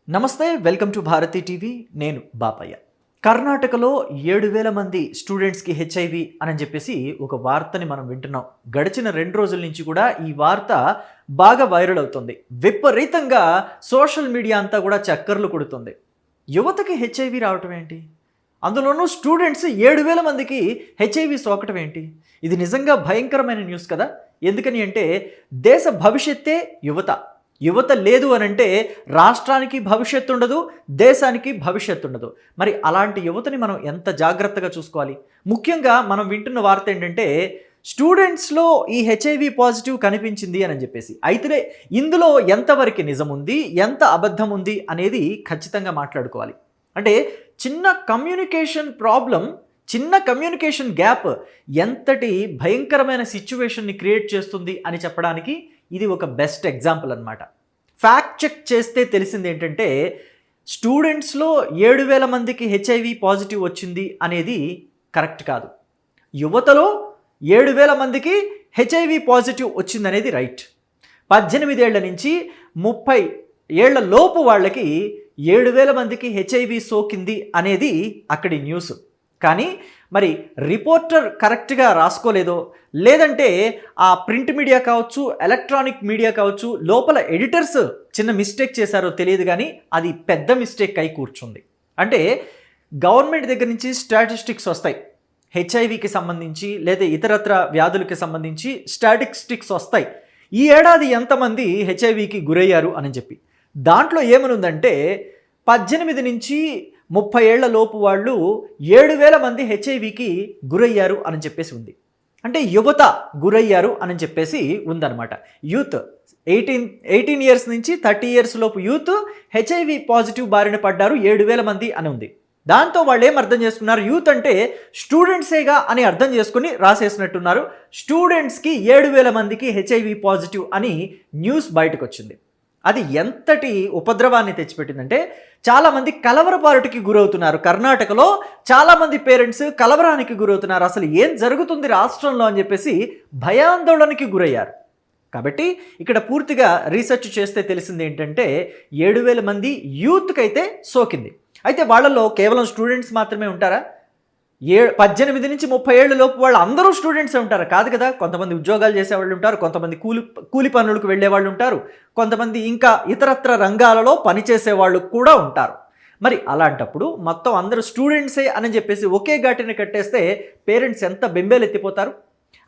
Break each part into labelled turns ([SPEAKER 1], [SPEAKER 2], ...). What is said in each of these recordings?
[SPEAKER 1] నమస్తే, welcome to Bharati TV. నేను బాపయ్య. కర్ణాటకలో 7,000 మంది స్టూడెంట్స్కి హెచ్ఐవి అని చెప్పేసి ఒక వార్తని మనం వింటున్నాం. గడిచిన 2 రోజుల నుంచి కూడా ఈ వార్త బాగా వైరల్ అవుతుంది. విపరీతంగా సోషల్ మీడియా అంతా కూడా చక్కర్లు కొడుతుంది. యువతకి హెచ్ఐవి రావటం ఏంటి? అందులోనూ స్టూడెంట్స్ 7,000 మందికి హెచ్ఐవి సోకటం ఏంటి? ఇది నిజంగా భయంకరమైన న్యూస్ కదా. ఎందుకని అంటే దేశ భవిష్యత్తే యువత. యువత లేదు అని అంటే రాష్ట్రానికి భవిష్యత్తు ఉండదు, దేశానికి భవిష్యత్తు ఉండదు. మరి అలాంటి యువతని మనం ఎంత జాగ్రత్తగా చూసుకోవాలి? ముఖ్యంగా మనం వింటున్న వార్త ఏంటంటే స్టూడెంట్స్లో ఈ హెచ్ఐవి పాజిటివ్ కనిపించింది అని చెప్పేసి. అయితే ఇందులో ఎంతవరకు నిజం ఉంది, ఎంత అబద్ధం ఉంది అనేది ఖచ్చితంగా మాట్లాడుకోవాలి. అంటే చిన్న కమ్యూనికేషన్ ప్రాబ్లం, చిన్న కమ్యూనికేషన్ గ్యాప్ ఎంతటి భయంకరమైన సిచ్యువేషన్ని క్రియేట్ చేస్తుంది అని చెప్పడానికి ఇది ఒక బెస్ట్ ఎగ్జాంపుల్ అన్నమాట. ఫ్యాక్ట్ చెక్ చేస్తే తెలిసింది ఏంటంటే స్టూడెంట్స్లో 7,000 మందికి హెచ్ఐవి పాజిటివ్ వచ్చింది అనేది కరెక్ట్ కాదు. యువతలో 7,000 మందికి హెచ్ఐవి పాజిటివ్ వచ్చిందనేది రైట్. 18 ఏళ్ల నుంచి 30 ఏళ్ల లోపు వాళ్ళకి 7,000 మందికి హెచ్ఐవి సోకింది అనేది అక్కడి న్యూస్. కానీ మరి రిపోర్టర్ కరెక్ట్గా రాసుకోలేదో, లేదంటే ఆ ప్రింట్ మీడియా కావచ్చు, ఎలక్ట్రానిక్ మీడియా కావచ్చు, లోపల ఎడిటర్స్ చిన్న మిస్టేక్ చేశారో తెలియదు, కానీ అది పెద్ద మిస్టేక్ అయి కూర్చుంది. అంటే గవర్నమెంట్ దగ్గర నుంచి స్టాటిస్టిక్స్ వస్తాయి, హెచ్ఐవికి సంబంధించి లేదా ఇతరత్ర వ్యాధులకి సంబంధించి స్టాటిస్టిక్స్ వస్తాయి. ఈ ఏడాది ఎంతమంది హెచ్ఐవికి గురయ్యారు అని చెప్పి. దాంట్లో ఏమనుందంటే 18 నుంచి 30 ఏళ్ల లోపు వాళ్ళు 7,000 మంది హెచ్ఐవికి గురయ్యారు అని చెప్పేసి ఉంది. అంటే యువత గురయ్యారు అని చెప్పేసి ఉందన్నమాట. యూత్ 18 ఇయర్స్ నుంచి 30 ఇయర్స్ లోపు యూత్ హెచ్ఐవి పాజిటివ్ బారిన పడ్డారు 7,000 మంది అని ఉంది. దాంతో వాళ్ళు ఏం అర్థం చేసుకున్నారు, యూత్ అంటే స్టూడెంట్సేగా అని అర్థం చేసుకుని రాసేసినట్టున్నారు. స్టూడెంట్స్కి 7,000 మందికి హెచ్ఐవి పాజిటివ్ అని న్యూస్ బయటకు వచ్చింది. అది ఎంతటి ఉపద్రవాన్ని తెచ్చిపెట్టిందంటే చాలామంది కలవరపాటుకి గురవుతున్నారు. కర్ణాటకలో చాలామంది పేరెంట్స్ కలవరానికి గురవుతున్నారు. అసలు ఏం జరుగుతుంది రాష్ట్రంలో అని చెప్పేసి భయాందోళనకి గురయ్యారు. కాబట్టి ఇక్కడ పూర్తిగా రీసెర్చ్ చేస్తే తెలిసింది ఏంటంటే 7,000 మంది యూత్కి అయితే సోకింది. అయితే వాళ్ళలో కేవలం స్టూడెంట్స్ మాత్రమే ఉంటారా? 18 నుంచి 30 ఏళ్ళ లోపు వాళ్ళు అందరూ స్టూడెంట్సే ఉంటారు కాదు కదా. కొంతమంది ఉద్యోగాలు చేసేవాళ్ళు ఉంటారు, కొంతమంది కూలి పనులకు వెళ్ళే వాళ్ళు ఉంటారు, కొంతమంది ఇంకా ఇతరత్ర రంగాలలో పనిచేసే వాళ్ళు కూడా ఉంటారు. మరి అలాంటప్పుడు మొత్తం అందరూ స్టూడెంట్సే అని చెప్పేసి ఒకే ఘాటిని కట్టేస్తే పేరెంట్స్ ఎంత బెంబేలెత్తిపోతారు.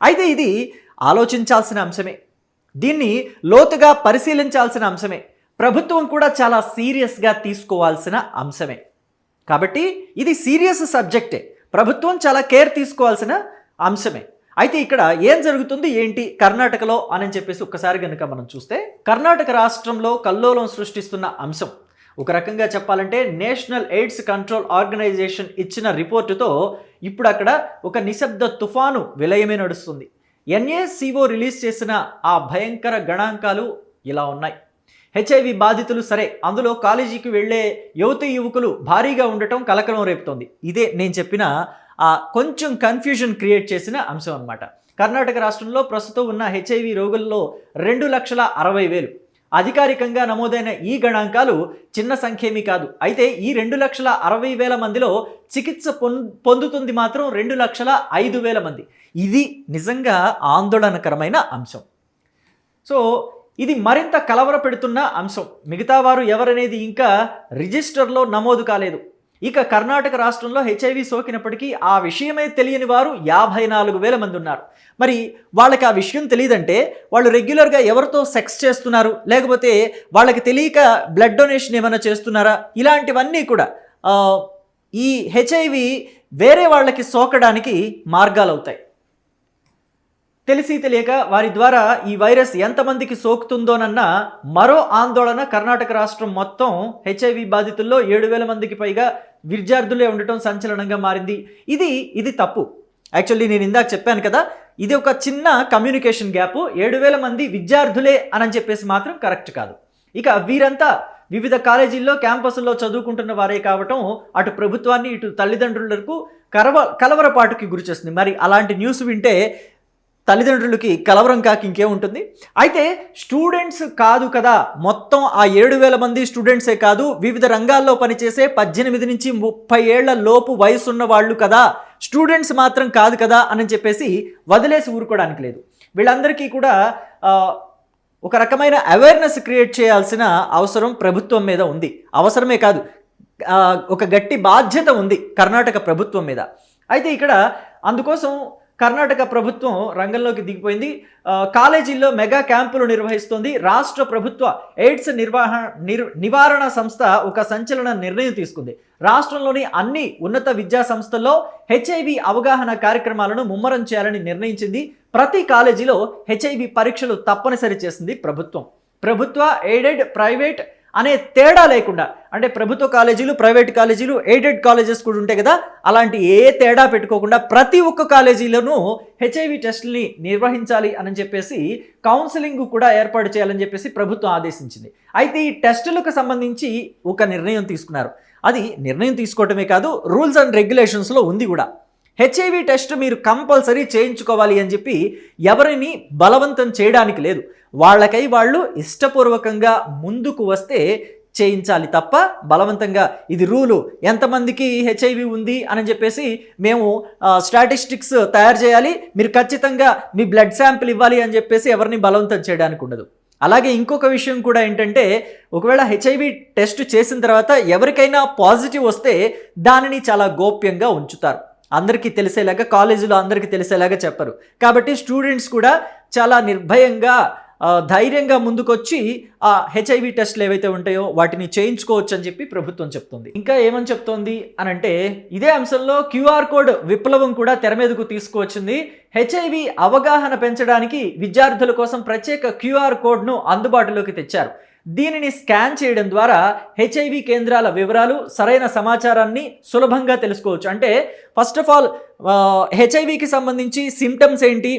[SPEAKER 1] అయితే ఇది ఆలోచించాల్సిన అంశమే, దీన్ని లోతుగా పరిశీలించాల్సిన అంశమే, ప్రభుత్వం కూడా చాలా సీరియస్గా తీసుకోవాల్సిన అంశమే. కాబట్టి ఇది సీరియస్ సబ్జెక్టే, ప్రభుత్వం చాలా కేర్ తీసుకోవాల్సిన అంశమే. అయితే ఇక్కడ ఏం జరుగుతుంది ఏంటి కర్ణాటకలో అని చెప్పేసి ఒక్కసారి కనుక మనం చూస్తే కర్ణాటక రాష్ట్రంలో కల్లోలం సృష్టిస్తున్న అంశం. ఒక రకంగా చెప్పాలంటే నేషనల్ ఎయిడ్స్ కంట్రోల్ ఆర్గనైజేషన్ ఇచ్చిన రిపోర్టుతో ఇప్పుడు అక్కడ ఒక నిశ్శబ్ద తుఫాను విలయమే నడుస్తుంది. NACO రిలీజ్ చేసిన ఆ భయంకర గణాంకాలు ఇలా ఉన్నాయి. హెచ్ఐవి బాధితులు సరే, అందులో కాలేజీకి వెళ్ళే యువతీ యువకులు భారీగా ఉండటం కలకలం రేపుతోంది. ఇదే నేను చెప్పిన కొంచెం కన్ఫ్యూజన్ క్రియేట్ చేసిన అంశం అన్నమాట. కర్ణాటక రాష్ట్రంలో ప్రస్తుతం ఉన్న హెచ్ఐవి రోగుల్లో 2,60,000 అధికారికంగా నమోదైన ఈ గణాంకాలు చిన్న సంఖ్యేమీ కాదు. అయితే ఈ 2,60,000 మందిలో చికిత్స పొందుతుంది మాత్రం 2,05,000 మంది. ఇది నిజంగా ఆందోళనకరమైన అంశం. సో ఇది మరింత కలవరపెడుతున్న అంశం. మిగతా వారు ఎవరనేది ఇంకా రిజిస్టర్లో నమోదు కాలేదు. ఇక కర్ణాటక రాష్ట్రంలో హెచ్ఐవి సోకినప్పటికీ ఆ విషయమే తెలియని వారు 54,000 మంది ఉన్నారు. మరి వాళ్ళకి ఆ విషయం తెలియదంటే వాళ్ళు రెగ్యులర్గా ఎవరితో సెక్స్ చేస్తున్నారు, లేకపోతే వాళ్ళకి తెలియక బ్లడ్ డొనేషన్ ఏమైనా చేస్తున్నారా, ఇలాంటివన్నీ కూడా ఈ హెచ్ఐవి వేరే వాళ్ళకి సోకడానికి మార్గాలు అవుతాయి. తెలిసి తెలియక వారి ద్వారా ఈ వైరస్ ఎంతమందికి సోకుతుందోనన్న మరో ఆందోళన కర్ణాటక రాష్ట్రం మొత్తం. హెచ్ఐవి బాధితుల్లో 7,000 మందికి పైగా విద్యార్థులే ఉండటం సంచలనంగా మారింది. ఇది తప్పు. యాక్చువల్లీ నేను ఇందాక చెప్పాను కదా, ఇది ఒక చిన్న కమ్యూనికేషన్ గ్యాప్. 7,000 మంది విద్యార్థులే అని చెప్పేసి మాత్రం కరెక్ట్ కాదు. ఇక వీరంతా వివిధ కాలేజీల్లో క్యాంపస్ల్లో చదువుకుంటున్న వారే కావటం అటు ప్రభుత్వాన్ని ఇటు తల్లిదండ్రులకు కలవరపాటుకి గురి చేస్తుంది. మరి అలాంటి న్యూస్ వింటే తల్లిదండ్రులకి కలవరం కాక ఇంకేముంటుంది. అయితే స్టూడెంట్స్ కాదు కదా, మొత్తం ఆ 7,000 మంది స్టూడెంట్సే కాదు, వివిధ రంగాల్లో పనిచేసే 18 నుంచి 30 ఏళ్ల లోపు వయసున్న వాళ్ళు కదా, స్టూడెంట్స్ మాత్రం కాదు కదా అని చెప్పేసి వదిలేసి ఊరుకోవడానికి లేదు. వీళ్ళందరికీ కూడా ఒక రకమైన అవేర్నెస్ క్రియేట్ చేయాల్సిన అవసరం ప్రభుత్వం మీద ఉంది. అవసరమే కాదు, ఒక గట్టి బాధ్యత ఉంది కర్ణాటక ప్రభుత్వం మీద. అయితే ఇక్కడ అందుకోసం కర్ణాటక ప్రభుత్వం రంగంలోకి దిగిపోయింది. కాలేజీల్లో మెగా క్యాంపులు నిర్వహిస్తోంది. రాష్ట్ర ప్రభుత్వ ఎయిడ్స్ నివారణ సంస్థ ఒక సంచలన నిర్ణయం తీసుకుంది. రాష్ట్రంలోని అన్ని ఉన్నత విద్యా సంస్థల్లో హెచ్ఐవి అవగాహన కార్యక్రమాలను ముమ్మరం చేయాలని నిర్ణయించింది. ప్రతి కాలేజీలో హెచ్ఐవి పరీక్షలు తప్పనిసరి చేసింది ప్రభుత్వం. ప్రభుత్వ, ఎయిడెడ్, ప్రైవేట్ అనే తేడా లేకుండా, అంటే ప్రభుత్వ కాలేజీలు, ప్రైవేట్ కాలేజీలు, ఎయిడెడ్ కాలేజెస్ కూడా ఉంటాయి కదా, అలాంటి ఏ తేడా పెట్టుకోకుండా ప్రతి ఒక్క కాలేజీలోనూ హెచ్ఐవి టెస్టుల్ని నిర్వహించాలి అని చెప్పేసి కౌన్సిలింగ్ కూడా ఏర్పాటు చేయాలని చెప్పేసి ప్రభుత్వం ఆదేశించింది. అయితే ఈ టెస్టులకు సంబంధించి ఒక నిర్ణయం తీసుకున్నారు. అది నిర్ణయం తీసుకోవటమే కాదు, రూల్స్ అండ్ రెగ్యులేషన్స్లో ఉంది కూడా. హెచ్ఐవి టెస్ట్ మీరు కంపల్సరీ చేయించుకోవాలి అని చెప్పి ఎవరిని బలవంతం చేయడానికి లేదు. వాళ్ళకై వాళ్ళు ఇష్టపూర్వకంగా ముందుకు వస్తే చేయించాలి తప్ప బలవంతంగా ఇది రూలు, ఎంతమందికి హెచ్ఐవి ఉంది అని చెప్పేసి మేము స్టాటిస్టిక్స్ తయారు చేయాలి, మీరు ఖచ్చితంగా మీ బ్లడ్ శాంపిల్ ఇవ్వాలి అని చెప్పేసి ఎవరిని బలవంతం చేయడానికి ఉండదు. అలాగే ఇంకొక విషయం కూడా ఏంటంటే, ఒకవేళ హెచ్ఐవి టెస్ట్ చేసిన తర్వాత ఎవరికైనా పాజిటివ్ వస్తే దానిని చాలా గోప్యంగా ఉంచుతారు. అందరికీ తెలిసేలాగా, కాలేజీలో అందరికీ తెలిసేలాగా చెప్పరు. కాబట్టి స్టూడెంట్స్ కూడా చాలా నిర్భయంగా, ధైర్యంగా ముందుకొచ్చి ఆ హెచ్ఐవి టెస్ట్లు ఏవైతే ఉంటాయో వాటిని చేయించుకోవచ్చు అని చెప్పి ప్రభుత్వం చెప్తుంది. ఇంకా ఏమని చెప్తోంది అని అంటే, ఇదే అంశంలో క్యూఆర్ కోడ్ విప్లవం కూడా తెర మీదకు తీసుకువచ్చింది. హెచ్ఐవి అవగాహన పెంచడానికి విద్యార్థుల కోసం ప్రత్యేక క్యూఆర్ కోడ్ను అందుబాటులోకి తెచ్చారు. దీనిని స్కాన్ చేయడం ద్వారా హెచ్ఐవి కేంద్రాల వివరాలు, సరైన సమాచారాన్ని సులభంగా తెలుసుకోవచ్చు. అంటే ఫస్ట్ ఆఫ్ ఆల్ హెచ్ఐవికి సంబంధించి సిమ్టమ్స్ ఏంటి,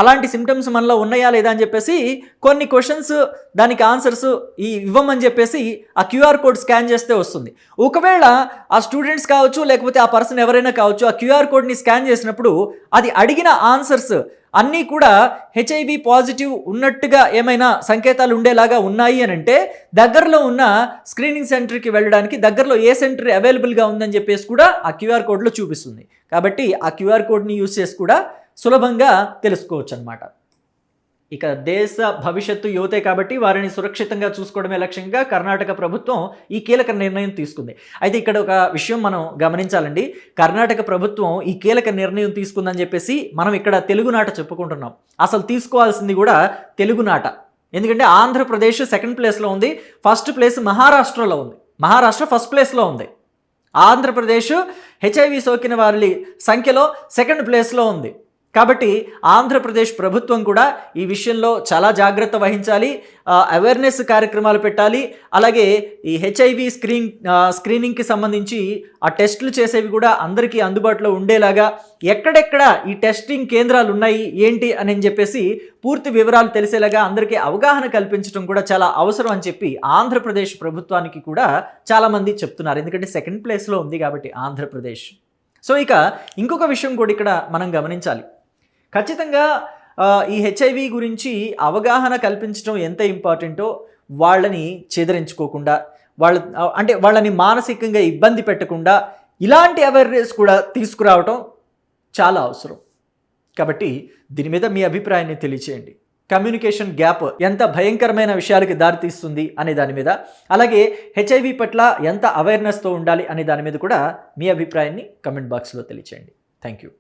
[SPEAKER 1] అలాంటి సిమ్టమ్స్ మనలో ఉన్నాయా లేదా అని చెప్పేసి కొన్ని క్వశ్చన్స్, దానికి ఆన్సర్స్ ఇవ్వమని చెప్పేసి ఆ క్యూఆర్ కోడ్ స్కాన్ చేస్తే వస్తుంది. ఒకవేళ ఆ స్టూడెంట్స్ కావచ్చు, లేకపోతే ఆ పర్సన్ ఎవరైనా కావచ్చు, ఆ క్యూఆర్ కోడ్ని స్కాన్ చేసినప్పుడు అది అడిగిన ఆన్సర్స్ అన్నీ కూడా హెచ్ఐవి పాజిటివ్ ఉన్నట్టుగా ఏమైనా సంకేతాలు ఉండేలాగా ఉన్నాయి అని అంటే దగ్గరలో ఉన్న స్క్రీనింగ్ సెంటర్కి వెళ్ళడానికి, దగ్గరలో ఏ సెంటర్ అవైలబుల్గా ఉందని చెప్పేసి కూడా ఆ క్యూఆర్ కోడ్లో చూపిస్తుంది. కాబట్టి ఆ క్యూఆర్ కోడ్ని యూజ్ చేసి కూడా సులభంగా తెలుసుకోవచ్చు అన్నమాట. ఇక దేశ భవిష్యత్తు యువతే కాబట్టి వారిని సురక్షితంగా చూసుకోవడమే లక్ష్యంగా కర్ణాటక ప్రభుత్వం ఈ కీలక నిర్ణయం తీసుకుంది. అయితే ఇక్కడ ఒక విషయం మనం గమనించాలండి. కర్ణాటక ప్రభుత్వం ఈ కీలక నిర్ణయం తీసుకుందని చెప్పేసి మనం ఇక్కడ తెలుగునాట చెప్పుకుంటున్నాం. అసలు తీసుకోవాల్సింది కూడా తెలుగునాట. ఎందుకంటే ఆంధ్రప్రదేశ్ సెకండ్ ప్లేస్లో ఉంది, ఫస్ట్ ప్లేస్ మహారాష్ట్రలో ఉంది. మహారాష్ట్ర ఫస్ట్ ప్లేస్లో ఉంది. ఆంధ్రప్రదేశ్ హెచ్ఐవి సోకిన వారి సంఖ్యలో సెకండ్ ప్లేస్లో ఉంది. కాబట్టి ఆంధ్రప్రదేశ్ ప్రభుత్వం కూడా ఈ విషయంలో చాలా జాగ్రత్త వహించాలి, అవేర్నెస్ కార్యక్రమాలు పెట్టాలి. అలాగే ఈ హెచ్ఐవి స్క్రీనింగ్కి సంబంధించి ఆ టెస్టులు చేసేవి కూడా అందరికీ అందుబాటులో ఉండేలాగా, ఎక్కడెక్కడ ఈ టెస్టింగ్ కేంద్రాలు ఉన్నాయి ఏంటి అని చెప్పేసి పూర్తి వివరాలు తెలిసేలాగా అందరికీ అవగాహన కల్పించడం కూడా చాలా అవసరం అని చెప్పి ఆంధ్రప్రదేశ్ ప్రభుత్వానికి కూడా చాలామంది చెప్తున్నారు. ఎందుకంటే సెకండ్ ప్లేస్లో ఉంది కాబట్టి ఆంధ్రప్రదేశ్. సో ఇక ఇంకొక విషయం కూడా ఇక్కడ మనం గమనించాలి. ఖచ్చితంగా ఈ హెచ్ఐవి గురించి అవగాహన కల్పించడం ఎంత ఇంపార్టెంటో, వాళ్ళని చెదరించుకోకుండా, వాళ్ళని మానసికంగా ఇబ్బంది పెట్టకుండా ఇలాంటి అవేర్నెస్ కూడా తీసుకురావటం చాలా అవసరం. కాబట్టి దీని మీద మీ అభిప్రాయాన్ని తెలియచేయండి. కమ్యూనికేషన్ గ్యాప్ ఎంత భయంకరమైన విషయాలకి దారితీస్తుంది అనే దాని మీద, అలాగే హెచ్ఐవి పట్ల ఎంత అవేర్నెస్తో ఉండాలి అనే దాని మీద కూడా మీ అభిప్రాయాన్ని కమెంట్ బాక్స్లో తెలియచేయండి. Thank you.